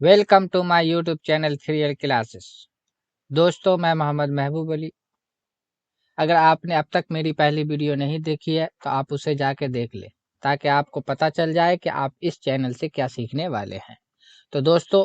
Welcome to my YouTube channel 3 classes. दोस्तों, मैं मोहम्मद महबूब अली। अगर आपने अब तक मेरी पहली वीडियो नहीं देखी है तो आप उसे जाके देख लें, ताकि आपको पता चल जाए कि आप इस चैनल से क्या सीखने वाले हैं। तो दोस्तों,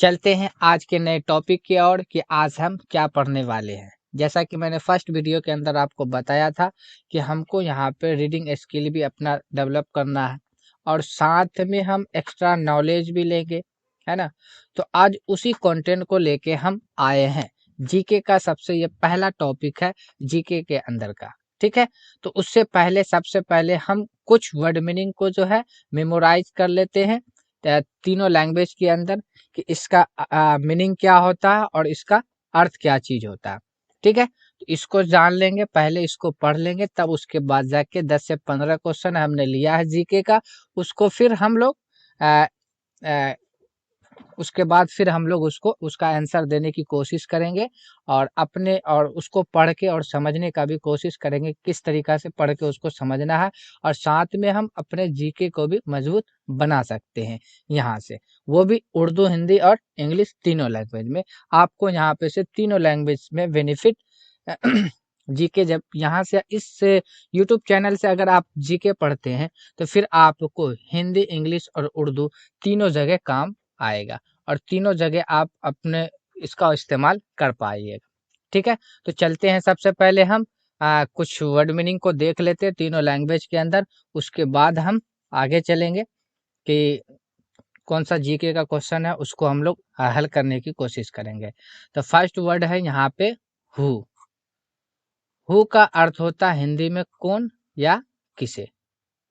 चलते हैं आज के नए टॉपिक की ओर कि आज हम क्या पढ़ने वाले हैं। जैसा कि मैंने फर्स्ट वीडियो के अंदर आपको बताया था कि हमको यहाँ पे रीडिंग स्किल भी अपना डेवलप करना है और साथ में हम एक्स्ट्रा नॉलेज भी लेंगे, है ना। तो आज उसी कंटेंट को लेके हम आए हैं। जीके का सबसे ये पहला टॉपिक है जीके के अंदर का, ठीक है। तो उससे पहले सबसे पहले हम कुछ वर्ड मीनिंग को जो है मेमोराइज कर लेते हैं तीनों लैंग्वेज के अंदर, कि इसका मीनिंग क्या होता है और इसका अर्थ क्या चीज होता है, ठीक है। तो इसको जान लेंगे, पहले इसको पढ़ लेंगे, तब उसके बाद जाके 10 से 15 क्वेश्चन हमने लिया है जीके का, उसको फिर हम लोग अ, अ, उसके बाद फिर हम लोग उसको उसका आंसर देने की कोशिश करेंगे और अपने और उसको पढ़ के और समझने का भी कोशिश करेंगे, किस तरीका से पढ़ के उसको समझना है। और साथ में हम अपने जीके को भी मजबूत बना सकते हैं यहाँ से, वो भी उर्दू, हिंदी और इंग्लिश तीनों लैंग्वेज में। आपको यहाँ पे से तीनों लैंग्वेज में बेनिफिट जीके, जब यहाँ से इस यूट्यूब चैनल से अगर आप जीके पढ़ते हैं तो फिर आपको हिंदी, इंग्लिश और उर्दू तीनों जगह काम आएगा और तीनों जगह आप अपने इसका इस्तेमाल कर पाइएगा, ठीक है। तो चलते हैं, सबसे पहले हम कुछ वर्ड मीनिंग को देख लेते हैं तीनों लैंग्वेज के अंदर, उसके बाद हम आगे चलेंगे कि कौन सा जीके का क्वेश्चन है उसको हम लोग हल करने की कोशिश करेंगे। तो फर्स्ट वर्ड है यहाँ पे हु। हु का अर्थ होता है हिंदी में कौन या किसे।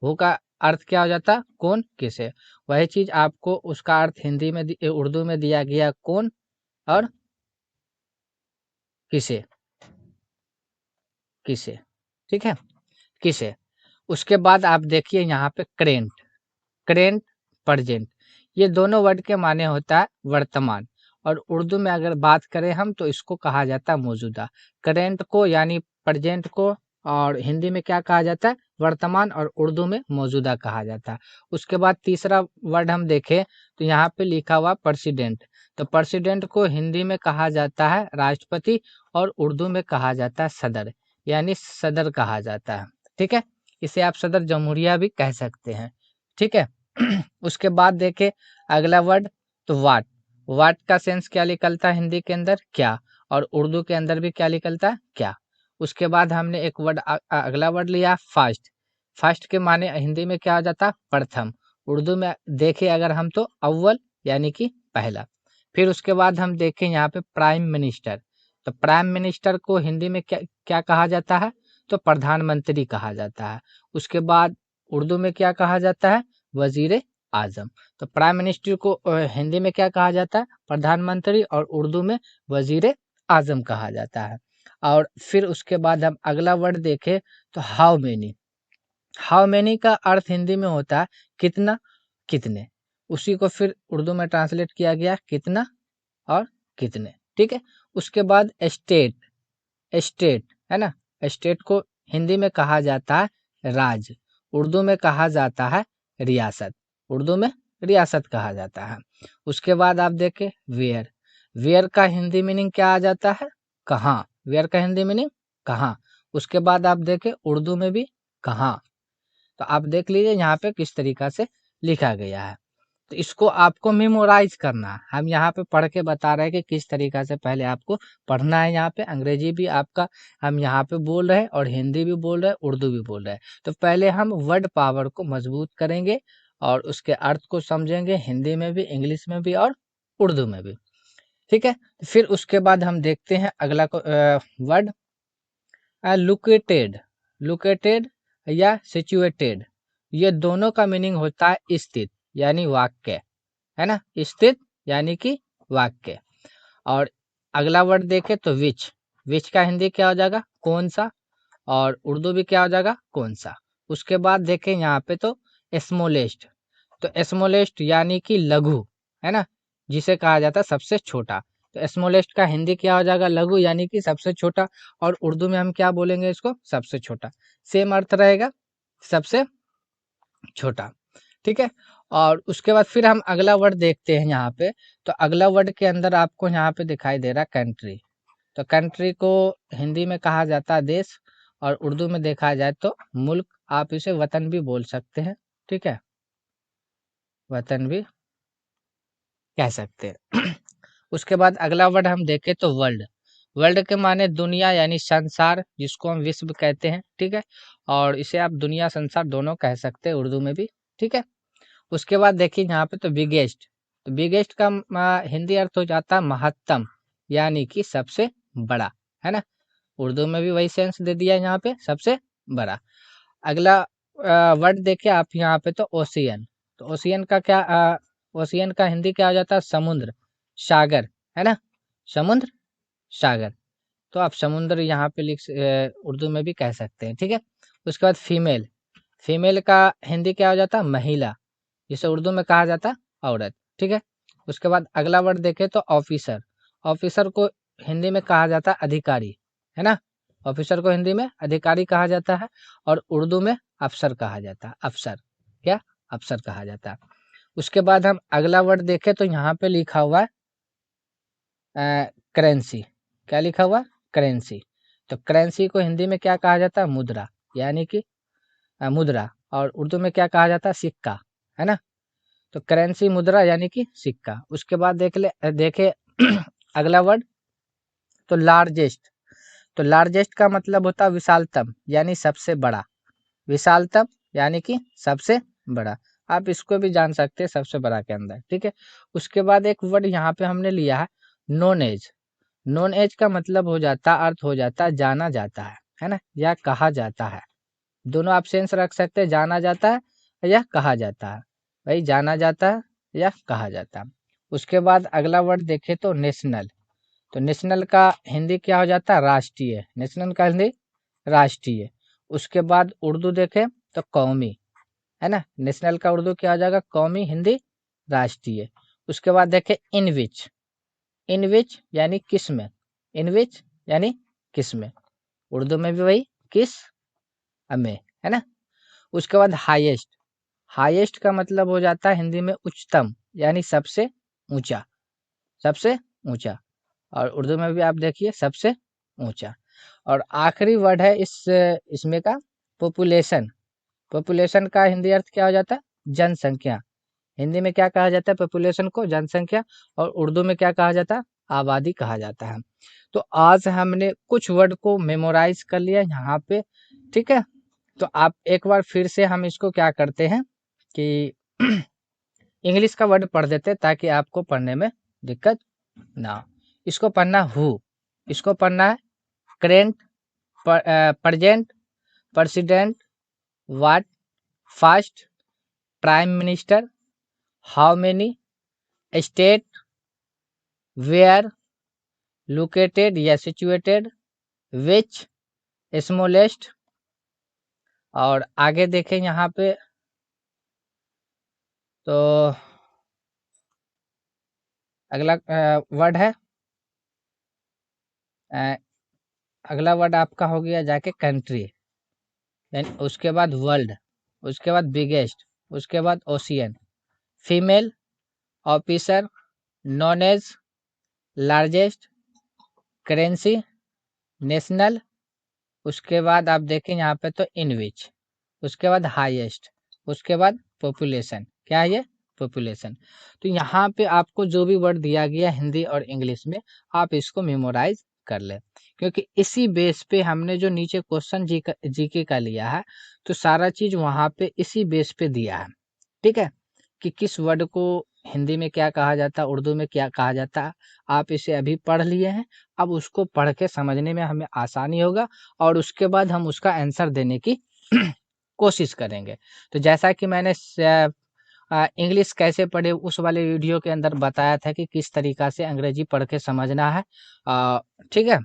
हु का अर्थ क्या हो जाता, कौन किसे। वही चीज आपको उसका अर्थ हिंदी में उर्दू में दिया गया, कौन और किसे, किसे, ठीक है, किसे। उसके बाद आप देखिए यहाँ पे करेंट, करेंट, प्रेजेंट, ये दोनों वर्ड के माने होता है वर्तमान। और उर्दू में अगर बात करें हम तो इसको कहा जाता है मौजूदा। करेंट को यानी प्रेजेंट को और हिंदी में क्या कहा जाता है, वर्तमान, और उर्दू में मौजूदा कहा जाता है। उसके बाद तीसरा वर्ड हम देखें तो यहाँ पे लिखा हुआ प्रेसिडेंट। तो प्रेसिडेंट को हिंदी में कहा जाता है राष्ट्रपति और उर्दू में कहा जाता है सदर, यानी सदर कहा जाता है, ठीक है। इसे आप सदर जमहूरिया भी कह सकते हैं, ठीक है। उसके बाद देखे अगला वर्ड, तो वाट। वाट का सेंस क्या निकलता है हिंदी के अंदर, क्या, और उर्दू के अंदर भी क्या निकलता है, क्या। उसके बाद हमने एक वर्ड अगला वर्ड लिया फास्ट। फास्ट के माने हिंदी में क्या हो जाता है, प्रथम। उर्दू में देखे अगर हम तो अव्वल, यानी कि पहला। फिर उसके बाद हम देखें यहाँ पे प्राइम मिनिस्टर। तो प्राइम मिनिस्टर को हिंदी में क्या क्या कहा जाता है, तो प्रधानमंत्री कहा जाता है। उसके बाद उर्दू में क्या कहा जाता है, वजीर आजम। तो प्राइम मिनिस्टर को हिंदी में क्या कहा जाता है, प्रधानमंत्री, और उर्दू में वजीर आजम कहा जाता है। और फिर उसके बाद हम अगला वर्ड देखें तो हाउ मेनी। हाउ मेनी का अर्थ हिंदी में होता है कितना, कितने। उसी को फिर उर्दू में ट्रांसलेट किया गया कितना और कितने, ठीक है। उसके बाद स्टेट, स्टेट है ना, स्टेट को हिंदी में कहा जाता है राज्य, उर्दू में कहा जाता है रियासत, उर्दू में रियासत कहा जाता है। उसके बाद आप देखें वेयर। वेयर का हिंदी मीनिंग क्या आ जाता है, कहाँ। वेयर का हिंदी मीनिंग कहाँ। उसके बाद आप देखें उर्दू में भी कहाँ। तो आप देख लीजिए यहाँ पे किस तरीका से लिखा गया है। तो इसको आपको मेमोराइज करना है। हम यहाँ पे पढ़ के बता रहे हैं कि किस तरीका से पहले आपको पढ़ना है। यहाँ पे अंग्रेजी भी आपका हम यहाँ पे बोल रहे हैं और हिंदी भी बोल रहे हैं, उर्दू भी बोल रहे हैं। तो पहले हम वर्ड पावर को मजबूत करेंगे और उसके अर्थ को समझेंगे, हिंदी में भी, इंग्लिश में भी और उर्दू में भी, ठीक है। फिर उसके बाद हम देखते हैं अगला वर्ड लोकेटेड। लोकेटेड या सिचुएटेड, ये दोनों का मीनिंग होता है स्थित, यानी वाक्य, है ना, स्थित यानी कि वाक्य। और अगला वर्ड देखें तो विच। विच का हिंदी क्या हो जाएगा, कौन सा, और उर्दू भी क्या हो जाएगा, कौन सा। उसके बाद देखें यहाँ पे तो स्मॉलेस्ट। तो स्मॉलेस्ट यानी कि लघु, है ना, जिसे कहा जाता है सबसे छोटा। तो स्मॉलेस्ट का हिंदी क्या हो जाएगा, लघु यानी कि सबसे छोटा, और उर्दू में हम क्या बोलेंगे इसको, सबसे छोटा। सेम अर्थ रहेगा, सबसे छोटा, ठीक है। और उसके बाद फिर हम अगला वर्ड देखते हैं यहाँ पे। तो अगला वर्ड के अंदर आपको यहाँ पे दिखाई दे रहा है कंट्री। तो कंट्री को हिंदी में कहा जाता है देश, और उर्दू में देखा जाए तो मुल्क। आप इसे वतन भी बोल सकते हैं, ठीक है, वतन भी कह सकते हैं। उसके बाद अगला वर्ड हम देखें तो वर्ल्ड। वर्ल्ड के माने दुनिया यानी संसार, जिसको हम विश्व कहते हैं, ठीक है, और इसे आप दुनिया संसार दोनों कह सकते हैं उर्दू में भी, ठीक है। उसके बाद देखिए यहाँ पे तो बिगेस्ट। तो बिगेस्ट का हिंदी अर्थ हो जाता है महत्तम, यानी कि सबसे बड़ा, है ना। उर्दू में भी वही सेंस दे दिया यहाँ पे, सबसे बड़ा। अगला वर्ड देखिए आप यहाँ पे तो ओशियन। तो ओशियन का क्या ओशियन का हिंदी क्या हो जाता है, समुद्र, सागर, है ना, समुद्र, सागर। तो आप समुद्र यहाँ पे उर्दू में भी कह सकते हैं, ठीक है। उसके बाद फीमेल। फीमेल का हिंदी क्या हो जाता है, महिला, जिसे उर्दू में कहा जाता है औरत, ठीक है। उसके बाद अगला वर्ड देखें तो ऑफिसर। ऑफिसर को हिंदी में कहा जाता है अधिकारी, है ना। ऑफिसर को हिंदी में अधिकारी कहा जाता है, और उर्दू में अफसर कहा जाता है, अफसर, क्या, अफसर कहा जाता है। उसके बाद हम अगला वर्ड देखें तो यहाँ पे लिखा हुआ है करेंसी। क्या लिखा हुआ, करेंसी। तो करेंसी को हिंदी में क्या कहा जाता है, मुद्रा, यानी कि मुद्रा, और उर्दू में क्या कहा जाता है, सिक्का, है ना। तो करेंसी, मुद्रा यानी कि सिक्का। उसके बाद देखे अगला वर्ड तो लार्जेस्ट। तो लार्जेस्ट का मतलब होता है विशालतम, यानी सबसे बड़ा, विशालतम यानी कि सबसे बड़ा। आप इसको भी जान सकते हैं सबसे बड़ा के अंदर, ठीक है। उसके बाद एक वर्ड यहाँ पे हमने लिया है नॉन एज। नॉन एज का मतलब हो जाता, अर्थ हो जाता है जाना जाता है ना, या कहा जाता है। दोनों आप सेंस रख सकते हैं, जाना जाता है या कहा जाता है। भाई जाना जाता है या कहा जाता है। उसके बाद अगला वर्ड देखें तो नेशनल। तो नेशनल का हिंदी क्या हो जाता है, राष्ट्रीय। नेशनल का हिंदी राष्ट्रीय। उसके बाद उर्दू देखें तो कौमी, है ना। नेशनल का उर्दू क्या हो जाएगा, कौमी, हिंदी राष्ट्रीय। उसके बाद देखें इन विच। इन विच यानी किस में, इन विच यानी किस में, उर्दू में भी वही किस में, है ना। उसके बाद हाईएस्ट। हाईएस्ट का मतलब हो जाता है हिंदी में उच्चतम, यानी सबसे ऊंचा, सबसे ऊंचा, और उर्दू में भी आप देखिए सबसे ऊंचा। और आखिरी वर्ड है इसमें का पॉपुलेशन। पॉपुलेशन का हिंदी अर्थ क्या हो जाता है, जनसंख्या। हिंदी में क्या कहा जाता है पॉपुलेशन को, जनसंख्या, और उर्दू में क्या कहा जाता है, आबादी कहा जाता है। तो आज हमने कुछ वर्ड को मेमोराइज कर लिया यहाँ पे, ठीक है। तो आप एक बार फिर से हम इसको क्या करते हैं कि इंग्लिश का वर्ड पढ़ देते हैं, ताकि आपको पढ़ने में दिक्कत ना हो। इसको पढ़ना हु, इसको पढ़ना है current, present, president, what, fast, prime minister, how many, state, where, located या सिचुएटेड, विच, स्मॉलेस्ट। और आगे देखें यहाँ पे तो अगला वर्ड है अगला वर्ड आपका हो गया जाके कंट्री, देन उसके बाद वर्ल्ड, उसके बाद बिगेस्ट, उसके बाद ocean, female, officer, known as, largest, currency, national. उसके बाद आप देखें यहाँ पे तो इन विच, उसके बाद हाईएस्ट, उसके बाद पॉपुलेशन। क्या है ये, पॉपुलेशन। तो यहाँ पे आपको जो भी वर्ड दिया गया हिंदी और इंग्लिश में, आप इसको मेमोराइज कर ले, क्योंकि इसी बेस पे हमने जो नीचे क्वेश्चन जीके का लिया है, तो सारा चीज वहाँ पे इसी बेस पे दिया है, ठीक है, कि किस वर्ड को हिंदी में क्या कहा जाता है, उर्दू में क्या कहा जाता है। आप इसे अभी पढ़ लिए हैं, अब उसको पढ़ के समझने में हमें आसानी होगा, और उसके बाद हम उसका आंसर देने की कोशिश करेंगे। तो जैसा कि मैंने इंग्लिश कैसे पढ़े उस वाले वीडियो के अंदर बताया था कि किस तरीका से अंग्रेजी पढ़ के समझना है, ठीक है।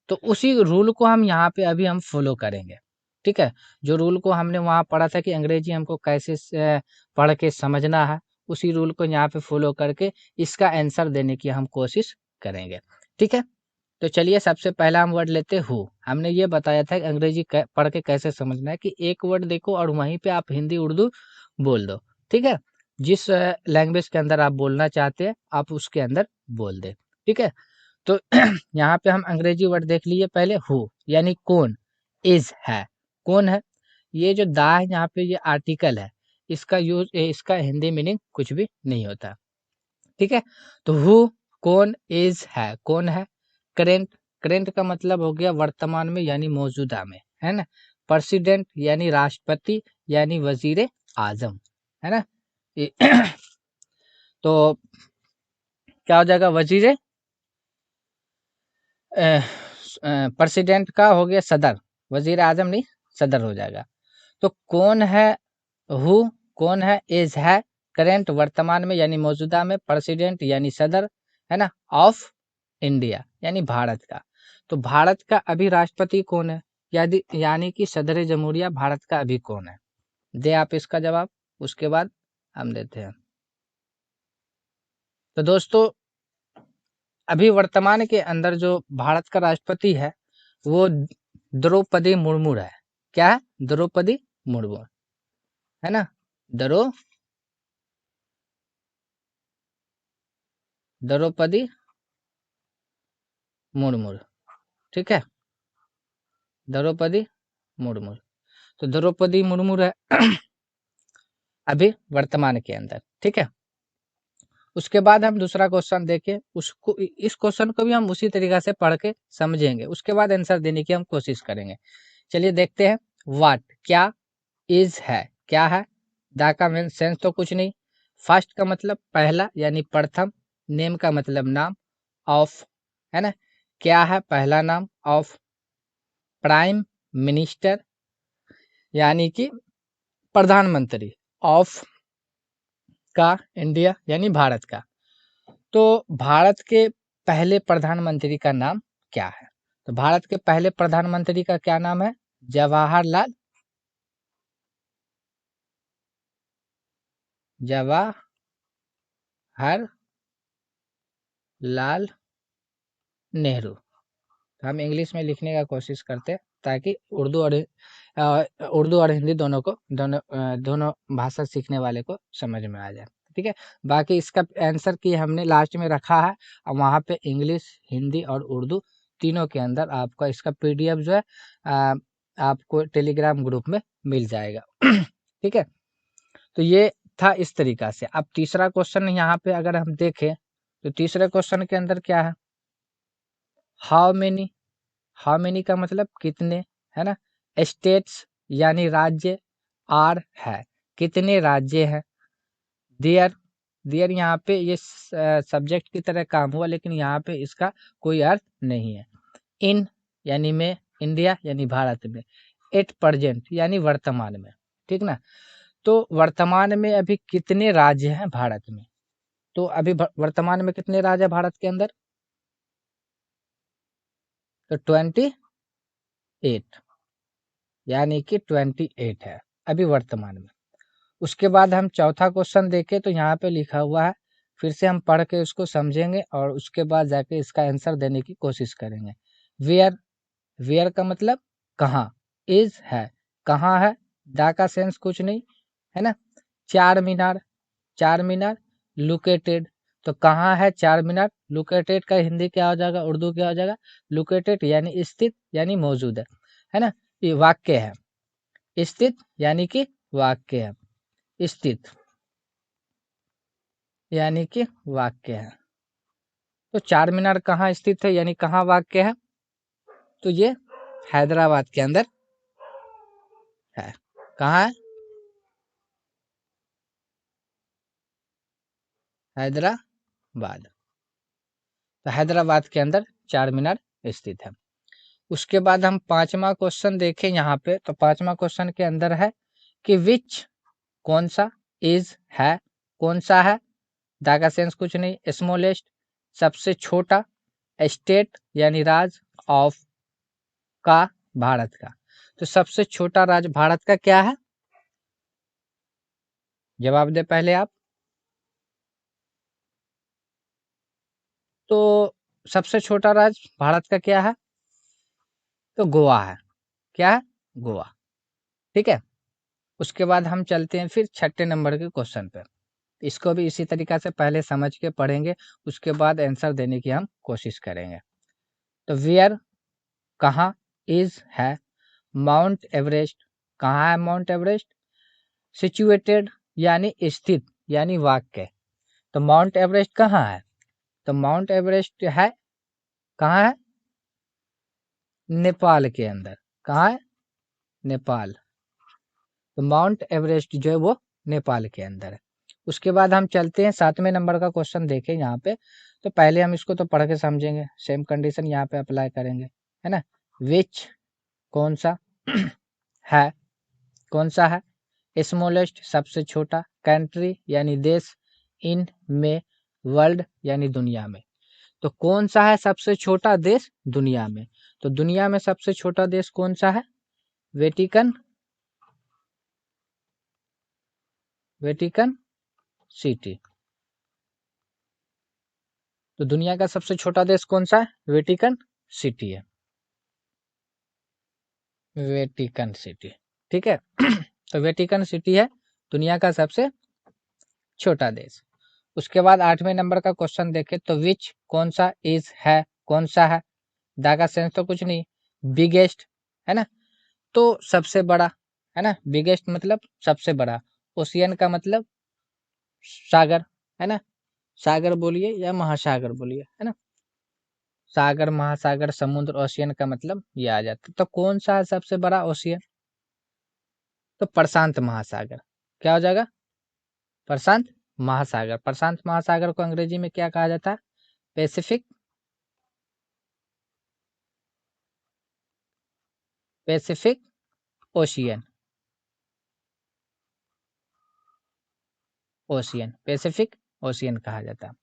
तो उसी रूल को हम यहाँ पे अभी हम फॉलो करेंगे, ठीक है। जो रूल को हमने वहाँ पढ़ा था कि अंग्रेजी हमको कैसे पढ़ के समझना है, उसी रूल को यहाँ पे फॉलो करके इसका आंसर देने की हम कोशिश करेंगे, ठीक है। तो चलिए सबसे पहला हम वर्ड लेते हु। हमने ये बताया था कि अंग्रेजी पढ़ के कैसे समझना है, कि एक वर्ड देखो और वहीं पे आप हिंदी उर्दू बोल दो, ठीक है। जिस लैंग्वेज के अंदर आप बोलना चाहते हैं आप उसके अंदर बोल दें। ठीक है, तो यहाँ पे हम अंग्रेजी वर्ड देख लिए पहले, हु यानी कौन, इज है, कौन है। ये जो दा है यहाँ पे ये आर्टिकल है, इसका यूज, इसका हिंदी मीनिंग कुछ भी नहीं होता। ठीक है, तो हु कौन, इज है कौन है। करेंट, करेंट का मतलब हो गया वर्तमान में यानी मौजूदा में, है ना। प्रेसिडेंट यानी राष्ट्रपति यानी वजीर आजम, है ना। ये तो क्या हो जाएगा, वजीर प्रेसिडेंट का हो गया सदर, वजीर आजम नहीं सदर हो जाएगा। तो कौन है, हु कौन है, इज है, करेंट वर्तमान में यानी मौजूदा में, प्रेसिडेंट यानी सदर, है ना, ऑफ इंडिया यानी भारत का। तो भारत का अभी राष्ट्रपति कौन है, यदि यानी कि सदर जमहूरिया भारत का अभी कौन है, दे आप इसका जवाब, उसके बाद हम देते हैं। तो दोस्तों अभी वर्तमान के अंदर जो भारत का राष्ट्रपति है वो द्रौपदी मुर्मू है। क्या है, द्रौपदी मुर्मू, है ना, द्रौपदी मुर्मू। ठीक है, द्रौपदी मुर्मू, तो द्रौपदी मुर्मू है अभी वर्तमान के अंदर। ठीक है, उसके बाद हम दूसरा क्वेश्चन देखें, उसको इस क्वेश्चन को भी हम उसी तरीका से पढ़ के समझेंगे, उसके बाद आंसर देने की हम कोशिश करेंगे। चलिए देखते हैं, व्हाट क्या, इज है क्या है, दा का मेन सेंस तो कुछ नहीं, फर्स्ट का मतलब पहला यानी प्रथम, नेम का मतलब नाम, ऑफ, है ना, क्या है पहला नाम, ऑफ प्राइम मिनिस्टर यानी कि प्रधानमंत्री, ऑफ का इंडिया यानी भारत का। तो भारत के पहले प्रधानमंत्री का नाम क्या है, तो भारत के पहले प्रधानमंत्री का क्या नाम है, जवाहरलाल नेहरू। तो हम इंग्लिश में लिखने का कोशिश करते हैं ताकि उर्दू और हिंदी दोनों भाषा सीखने वाले को समझ में आ जाए। ठीक है, बाकी इसका आंसर की हमने लास्ट में रखा है, और वहाँ पे इंग्लिश, हिंदी और उर्दू तीनों के अंदर आपका इसका पीडीएफ जो है आपको टेलीग्राम ग्रुप में मिल जाएगा। ठीक है, तो ये था इस तरीका से। अब तीसरा क्वेश्चन यहाँ पे अगर हम देखें तो तीसरे क्वेश्चन के अंदर क्या है, हाउ मेनी, हाउ मेनी का मतलब कितने, है ना, स्टेट्स यानी राज्य, आर है कितने राज्य हैं, देयर, देयर यहाँ पे ये सब्जेक्ट की तरह काम हुआ लेकिन यहाँ पे इसका कोई अर्थ नहीं है। इन यानी में, इंडिया यानी भारत में, एट प्रेजेंट यानी वर्तमान में। ठीक ना, तो वर्तमान में अभी कितने राज्य हैं भारत में, तो अभी वर्तमान में कितने राज्य हैं भारत के अंदर, तो 28 यानी कि 28 है अभी वर्तमान में। उसके बाद हम चौथा क्वेश्चन देखें तो यहाँ पे लिखा हुआ है, फिर से हम पढ़ के उसको समझेंगे और उसके बाद जाके इसका आंसर देने की कोशिश करेंगे। वेयर, वेयर का मतलब कहाँ, इज है कहाँ है, दा का सेंस कुछ नहीं, है ना। चार मीनार, चार मीनार, लोकेटेड, तो कहाँ है चार मीनार, लोकेटेड का हिंदी क्या हो जाएगा, उर्दू क्या हो जाएगा, लोकेटेड यानी स्थित यानी मौजूद है ना। ये वाक्य है, स्थित यानी कि वाक्य है, स्थित यानी कि वाक्य है। तो चार मीनार कहाँ स्थित है यानी कहाँ वाक्य है, तो ये हैदराबाद के अंदर है। कहाँ है, हैदराबाद, तो हैदराबाद के अंदर चार मीनार स्थित है। उसके बाद हम पांचवा क्वेश्चन देखें यहाँ पे, तो पांचवा क्वेश्चन के अंदर है कि विच, कौन सा, इज है कौन सा है, दा का सेंस कुछ नहीं, स्मॉलेस्ट सबसे छोटा, स्टेट यानी राज, ऑफ का भारत का, तो सबसे छोटा राज्य भारत का क्या है, जवाब दे पहले आप। तो सबसे छोटा राज्य भारत का क्या है, तो गोवा है, क्या है, गोवा। ठीक है, उसके बाद हम चलते हैं फिर छठे नंबर के क्वेश्चन पे। इसको भी इसी तरीका से पहले समझ के पढ़ेंगे, उसके बाद आंसर देने की हम कोशिश करेंगे। तो वेयर कहाँ, इज है, माउंट एवरेस्ट कहाँ है, माउंट एवरेस्ट, सिचुएटेड यानी स्थित यानी वाक्य, तो माउंट एवरेस्ट कहाँ है, तो माउंट एवरेस्ट है कहाँ है, नेपाल के अंदर। कहाँ है, नेपाल। तो माउंट एवरेस्ट जो है वो नेपाल के अंदर है। उसके बाद हम चलते हैं 7वें नंबर का क्वेश्चन देखें यहाँ पे। तो पहले हम इसको तो पढ़ के समझेंगे, सेम कंडीशन यहाँ पे अप्लाई करेंगे, है ना। विच कौन सा है, कौन सा है, स्मॉलेस्ट सबसे छोटा, कंट्री यानी देश, इन में वर्ल्ड यानी दुनिया में। तो कौन सा है सबसे छोटा देश दुनिया में, तो दुनिया में सबसे छोटा देश कौन सा है, वेटिकन, वेटिकन सिटी। तो दुनिया का सबसे छोटा देश कौन सा है, वेटिकन सिटी है, वेटिकन सिटी, ठीक है। तो वेटिकन सिटी है दुनिया का सबसे छोटा देश। उसके बाद 8वें नंबर का क्वेश्चन देखें तो विच कौन सा, इज है कौन सा है, दा का सेंस तो कुछ नहीं, बिगेस्ट है ना, तो सबसे बड़ा, है ना, बिगेस्ट मतलब सबसे बड़ा, ओशियन का मतलब सागर, है ना, सागर बोलिए या महासागर बोलिए, है ना, सागर महासागर समुद्र, ओशियन का मतलब ये आ जाता है। तो कौन सा है सबसे बड़ा ओशियन, तो प्रशांत महासागर, क्या हो जाएगा, प्रशांत महासागर। प्रशांत महासागर को अंग्रेजी में क्या कहा जाता है, Pacific, Pacific ocean, ocean, Pacific ocean कहा जाता है,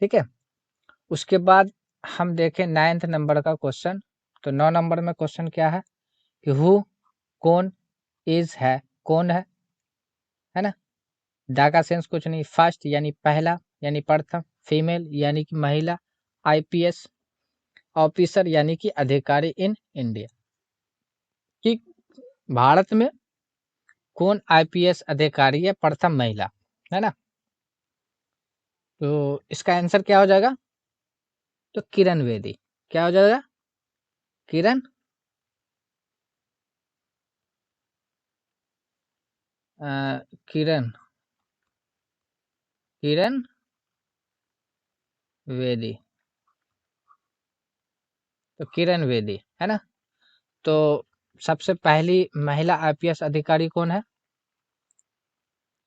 ठीक है। उसके बाद हम देखें 9th नंबर का क्वेश्चन। तो 9 नंबर में क्वेश्चन क्या है कि हु कौन, इज है कौन है ना, दा का सेंस कुछ नहीं, फर्स्ट यानी पहला यानी प्रथम, फीमेल यानी कि महिला, आईपीएस ऑफिसर यानी कि अधिकारी इन इंडिया, कि भारत में कौन आईपीएस अधिकारी है, प्रथम महिला, है ना। तो इसका आंसर क्या हो जाएगा, तो किरण बेदी, क्या हो जाएगा, किरण किरण, किरण बेदी, तो किरण बेदी है ना। तो सबसे पहली महिला आईपीएस अधिकारी कौन है,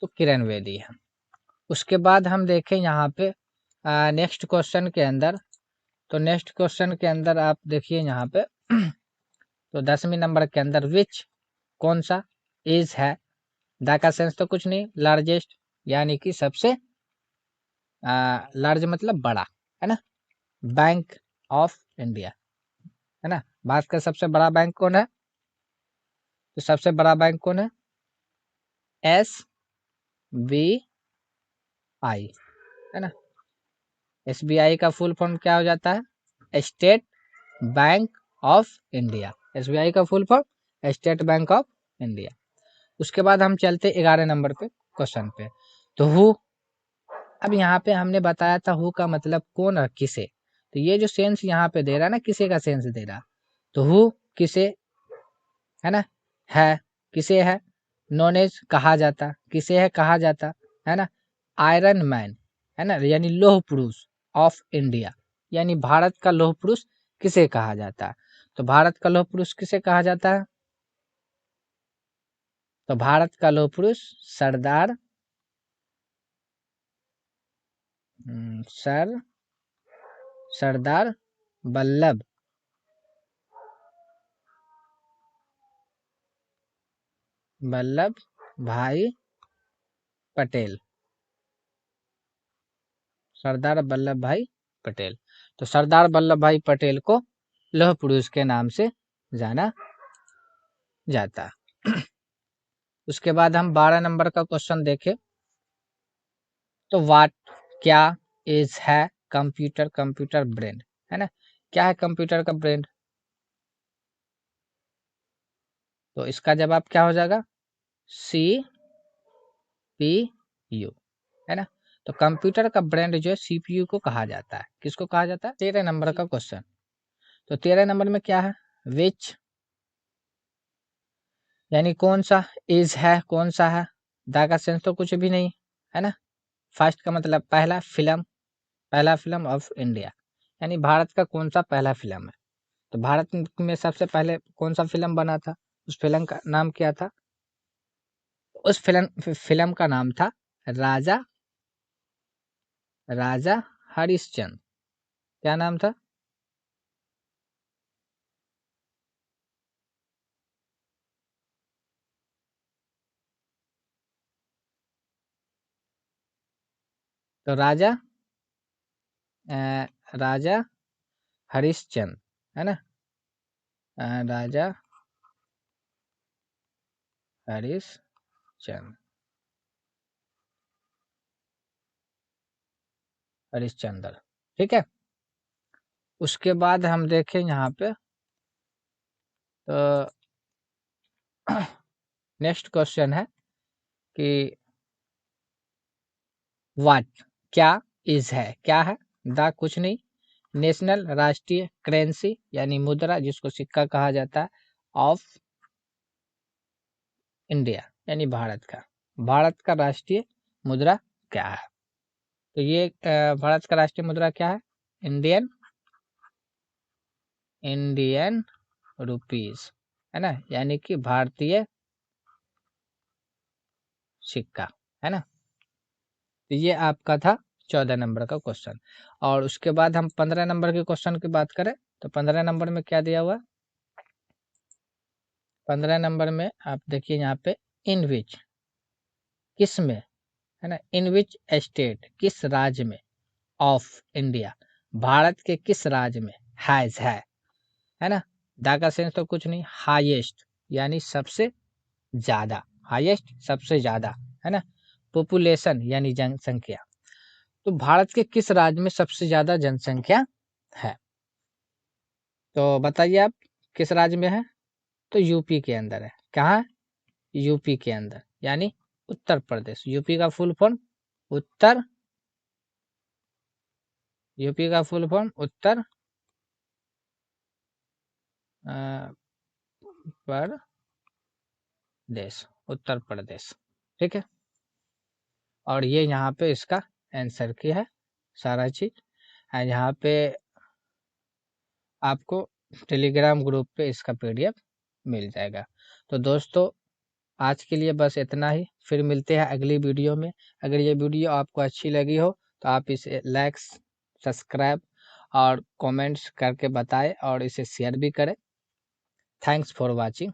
तो किरण बेदी है। उसके बाद हम देखें यहाँ पे नेक्स्ट क्वेश्चन के अंदर। तो नेक्स्ट क्वेश्चन के अंदर आप देखिए यहाँ पे तो 10वीं नंबर के अंदर विच कौन सा, इज है, दा का सेंस तो कुछ नहीं, लार्जेस्ट यानी कि सबसे लार्ज मतलब बड़ा, है ना, बैंक ऑफ इंडिया, है ना, भारत का सबसे बड़ा बैंक कौन है, तो सबसे बड़ा बैंक कौन है, एस बी आई, है ना। एसबीआई का फुल फॉर्म क्या हो जाता है, State Bank of India, SBI का full form State Bank of India. उसके बाद हम चलते 11 नंबर पे क्वेश्चन पे। तो हु, अब यहाँ पे हमने बताया था हु का मतलब कौन और किसे, तो ये जो सेंस यहाँ पे दे रहा है ना, किसे का सेंस दे रहा, तो हु किसे, है ना, है किसे है, नॉनेज कहा जाता, किसे है कहा जाता, है ना, आयरन मैन, है ना, यानी लौह पुरुष ऑफ इंडिया, यानी भारत का लौह पुरुष किसे कहा जाता है, तो भारत का लौह पुरुष किसे कहा जाता है, तो भारत का लौह पुरुष सरदार सर सरदार वल्लभ वल्लभ भाई पटेल, सरदार वल्लभ भाई पटेल। तो सरदार वल्लभ भाई पटेल को लौह पुरुष के नाम से जाना जाता। उसके बाद हम 12 नंबर का क्वेश्चन देखें। तो वाट क्या, इज है, कंप्यूटर, कंप्यूटर ब्रेन, है ना, क्या है कंप्यूटर का ब्रेन, तो इसका जवाब क्या हो जाएगा, सी पी यू, है ना। तो कंप्यूटर का ब्रेन जो है सीपीयू को कहा जाता है। किसको कहा जाता है? 13 नंबर का क्वेश्चन। तो 13 नंबर में क्या है? विच, यानी कौन सा, इज है कौन सा है, दा का सेंस तो कुछ भी नहीं है ना। फर्स्ट का मतलब पहला फिल्म, पहला फिल्म ऑफ इंडिया, यानी भारत का कौन सा पहला फिल्म है। तो भारत में सबसे पहले कौन सा फिल्म बना था, उस फिल्म का नाम क्या था? उस फिल्म का नाम था राजा राजा हरिश्चंद्र। क्या नाम था? तो राजा हरिश्चंद्र है ना। राजा हरिश्चंद्र, हरिश्चंद्र, ठीक है। उसके बाद हम देखें यहाँ पे, तो नेक्स्ट क्वेश्चन है कि व्हाट, क्या, इज है, क्या है, द कुछ नहीं, नेशनल राष्ट्रीय करेंसी यानी मुद्रा जिसको सिक्का कहा जाता है, ऑफ इंडिया यानी भारत का राष्ट्रीय मुद्रा क्या है? तो ये भारत का राष्ट्रीय मुद्रा क्या है? इंडियन इंडियन रुपीस है ना, यानी कि भारतीय सिक्का है ना। तो ये आपका था 14 नंबर का क्वेश्चन। और उसके बाद हम 15 नंबर के क्वेश्चन की बात करें तो 15 नंबर में क्या दिया हुआ? 15 नंबर में आप देखिए यहाँ पे, इन विच, किस में, है ना, इन विच स्टेट, किस राज्य में, ऑफ इंडिया, भारत के किस राज्य में, हैज है ना। दा का सेंस तो कुछ नहीं, हाईएस्ट यानी सबसे ज्यादा, हाईएस्ट सबसे ज्यादा है ना। पॉपुलेशन यानी जनसंख्या, तो भारत के किस राज्य में सबसे ज्यादा जनसंख्या है? तो बताइए आप, किस राज्य में है? तो यूपी के अंदर है। कहाँ? यूपी के अंदर, यानी उत्तर प्रदेश। यूपी का फुल फॉर्म उत्तर, यूपी का फुल फॉर्म उत्तर प्रदेश, उत्तर प्रदेश, ठीक है। और ये यहाँ पे इसका आंसर की है सारा चीज। यहाँ पे आपको टेलीग्राम ग्रुप पे इसका पीडीएफ मिल जाएगा। तो दोस्तों आज के लिए बस इतना ही, फिर मिलते हैं अगली वीडियो में। अगर ये वीडियो आपको अच्छी लगी हो तो आप इसे लाइक, सब्सक्राइब और कमेंट्स करके बताएं और इसे शेयर भी करें। Thanks for watching.